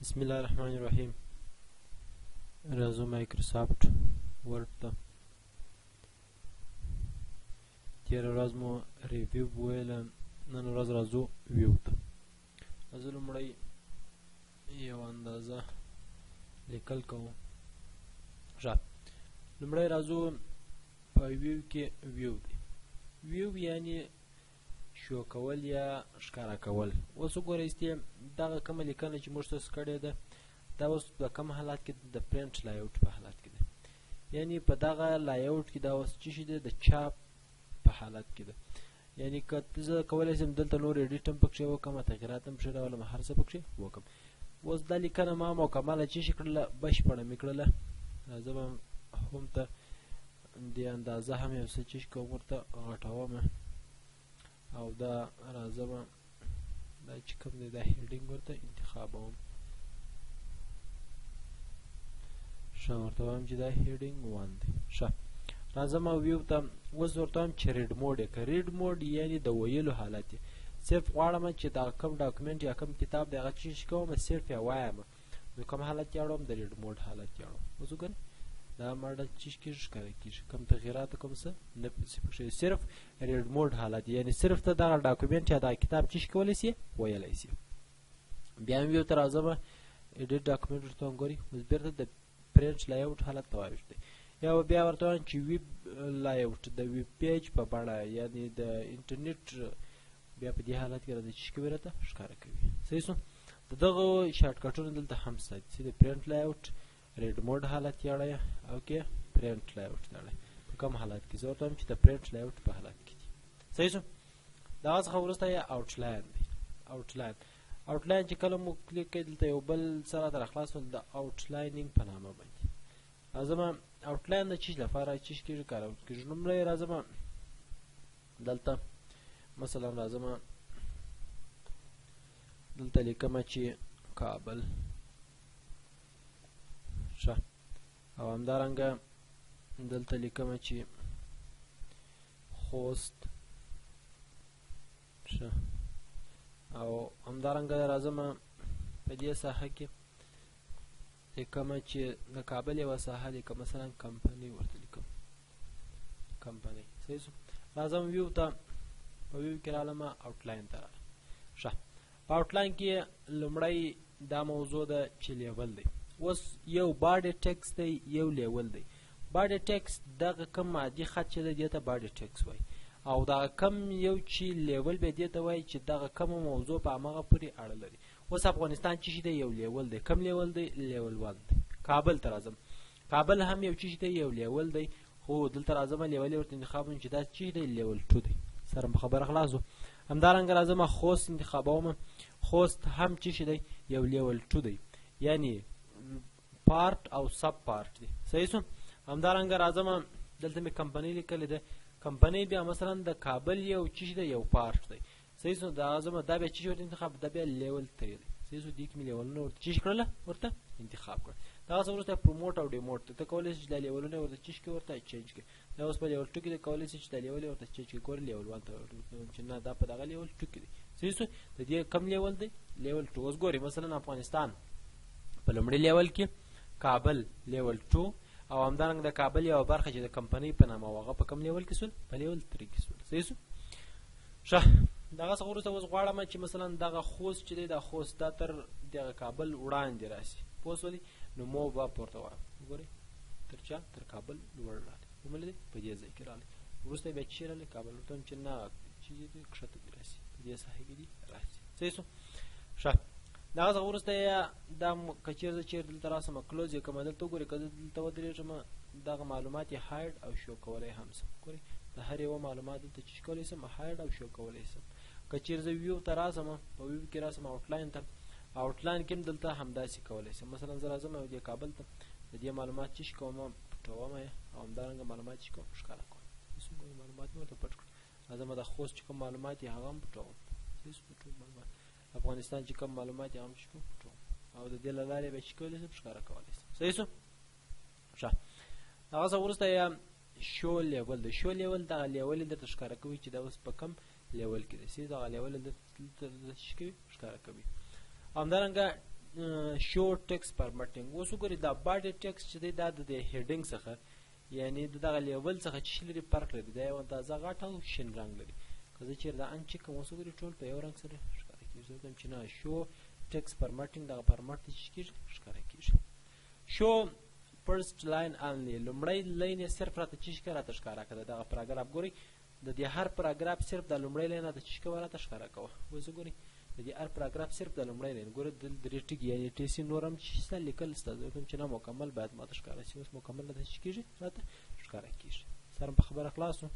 بسم الله الرحمن الرحیم. راځو مایکروسافټ ورډ ته. تېره ورځ مو ریویو ویله، نن ورځ راځو ویو ته. راځو لومړی یو اندازه لیکل کوو. ښه، لومړی راځو په ویو کې ویو دی. ویو یعنی شو کول یا ښکاره کول. اوس وګورئ دغه کومه لیکنه چې موږ تاسو کړې ده دا اوس په کوم حالت کې د پرنټ لایاوټ په حالت کې ده، یعنی په دغه لایاوټ کې دا اوس څه شی ده، د چاپ په حالت کې ده. یعنی که زه کولی شم دلته نور ایډیټ هم پکښې وکړم، تغیرات هم پکښې راولم، هر څه پکښې وکړم. اوس دا لیکنه ما مکمله څه شي کړله، بشپړه مې کړله. زه به هم ته د اندازه هم یو څه څه کوم، ورته غټوم او دا راځم دا چې کوم دی دا هیډینګ ورته انتخابوم. ښه، ورته وایم چې دا هیډینګ 1 دی. ښه، راځم ویو ته. اوس ورته وایم چې ریډ موډ یې که. ریډ موډ یعنی د ویلو حالت یې. صرف غواړم چې دا کوم ډاکومنټ یا کوم کتاب دی هغه څه کوم، صرف یې وایم. نو کوم حالت یې اړوم، د ریډ موډ حالت یې اړوم. اوس وګورئ دا ماډل څه کېږي، ښکاره کېږي، کوم تغییرات کوم څه نه پکښې، صرف ریډ موډ حالت. یعنی صرف ته دغه ډاکومنټ یا دا کتاب څه کولی شي، ویلی شي. بیا ویو ته راځم، ایډیټ ډاکومنټ ورته ګورئ. اوس بېرته د پرنټ لایاوټ حالت ته واوښت دی. یا بیا ورته وایم چې ویب لایاوټ د ویب پیج په بڼه، یعنی د انټرنیټ بیا په دې حالت کې راځي چې کوي راته ښکاره کوي. صحیح شو. د دغه شارټکټونه دلته هم شته چې د پرنټ لایاوټ، ریډ موډ حالت یې اړی او کې پرنټ لایاوټ یې اړی. په کوم حالت کې؟ زه ورته وایم چې د پرنټ لایاوټ په حالت کې دي. صحیح شو. د هغه څخه وروسته یې آوټلاین دی. آوټلاین آوټلاین چې کله مو کلیک کړئ دلته یو بل سره در خلاص ول، د آوټلاینینګ په نامه باندې. راځم آوټلاین د چیز لپاره چې کېږي کارول کېږي. لومړی راځم دلته مثلا راځم دلته لیکم چې کابل. ښه، او همدارنګه دلته لیکم چې خوست. ښه، او همدارنګه راځم په دې ساحه کې لیکم چې د کابل یوه ساحه لیکم، مثلا کمپنۍ ورته لیکم، کمپنۍ. صحیح شو. راځم ویو ته. په ویو کې رالم، آوټلاین ته رالم. ښه، په آوټلاین کې لومړی دا موضوع ده چې لیول دی. اوس یو باډي ټیکس دی، یو لیول دی. باډي ټیکس دغه کوم عادي خط چې دی دې ته باډي ټیکس وایي، او دغه کم یو چې لیول به دې ته وایي چې دغه کومه موضوع په همغه پورې اړه لري. اوس افغانستان چې شي دی یو لیول دی. کوم لیول دی؟ لیول 1 دی. کابل ته راځم. کابل هم یو چې دی یو لیول دی، خو دلته راځم لیول ورته انتخابوم چې دا چې دی لیول 2 دی. سره خبره خلاصو. همدارنګه راځم خوست انتخابوم. خوست هم چې دی یو لیول 2 دی، یعنی پارت او سب پارت دی. صحیح شو. همدارنګه راځم دلته مې کمپنۍ لیکلې ده. کمپنۍ بیا مثلا د کابل یو چې دی یو پارت دی. صحیح شو. دا راځم دا بیا چې ورته انتخاب، دا بیا لیول 3 دی. صحیح شو. دې کې مې لیولونه ورته چې کړله، ورته انتخاب کړل. دا څه وروسته پروموټ او ډیموټ ته کولی شي چې دا لیولونه ورته چې ورته چینج کړي. دا اوس په لیول 2 کې کولی شي چې دا لیول ورته چینج کړي. ګور لیول 1 ته چې نه دا په دغه لیول 2 کې دی. صحیح شو. د دې کم لیول دی؟ لیول 2. اوس ګورئ مثلا افغانستان په لومړي لیول کې، کابل لیول 2، او همدارنګه د کابل یوه برخه چې د کمپنۍ په نامه هغه په کوم لیول کې سول؟ په لیول 3 کې سول. صحیح شو. ښه، دغه څخه وروسته اوس غواړم چې مثلا دغه خوست چې دی دا خوست دا تر دغه کابل وړاندې راشي. پوه شولې؟ نو مو به پورته وایم. وګورئ تر چا؟ تر کابل لوړ راغلی. ومولیدئ؟ په دې ځای کې راغلی. وروسته بیا چې راغلی کابل ورته وایم چې نه چې دی کښته دې راشي، په دې ساحه کې دې راشي. صحیح شو. ښه، دغه څخه وروسته یې دا که چېرې زه چېرې دلته راسم کلوز یې کوم، دلته وګورئ که زه دلته ودرېږم دغه معلومات یې هایډ او شو کولی هم شم. ګورئ د هر یوه معلومات دلته چې کولی شم هایډ او شو کولی شم. که چېرې زه ویو ته راسم، په ویو کې راسم آوټلاین ته، آوټلاین کې هم دلته همداسې کولی شم. مثلا زه راځم او دې کابل ته د دې معلومات چې کوم پټوم یې، او همدارنګه معلومات چې کوم ښکاره کوم. معلومات مې ورته پټ کړل. راځم د خوست چې کوم معلومات یې هغه هم پټوم. ټول معلومات افغانستان چې کوم معلومات یې هم چې کوم پټوم، او د دې له لارې به چې کولی شم ښکاره کولی شم. صحیح شو. ښه، هغه څه وروسته یې شو لیول دی. شو لیول دغه لیول یې درته ښکاره کوي چې دا اوس په کوم لیول کې دی. دغه لیول یې درته ښکاره کوي. همدارنګه شو ټیکس فارمټینګ. اوس وګورئ دا باډي ټیکس چې دی دا د هیډینګ څخه یعنی دغه لیول څخه چې لري فرق لري، دا یو اندازه غټ او شین رنګ لري. که زه چېرې دا انچیک کوم اوس وګورئ ټول په یو رنګ سره ښکاره کېږي. زه وایم چې نه شو ټیکس فارمټینګ دغه فارمټ چې کېږي ښکاره کېږي. شو فرست لاین انلی، لومړی لاین یې صرف راته چې راته ښکاره کړه. دغه پاراګراف ګورئ د دې هر پاراګراف صرف د لومړی لاین راته چې کوه راته ښکاره کوه. اوس وګورئ د دې هر پاراګراف صرف د لومړی لاین ګوره دلته درې ټکي یعنې ټیسي نور هم چې شته لیکل شته. زه کوم چې نه مکمل باید ماته ښکاره شي. اوس مکمل راته چې کېږي راته ښکاره کېږي. سره په خبره خلاص شو.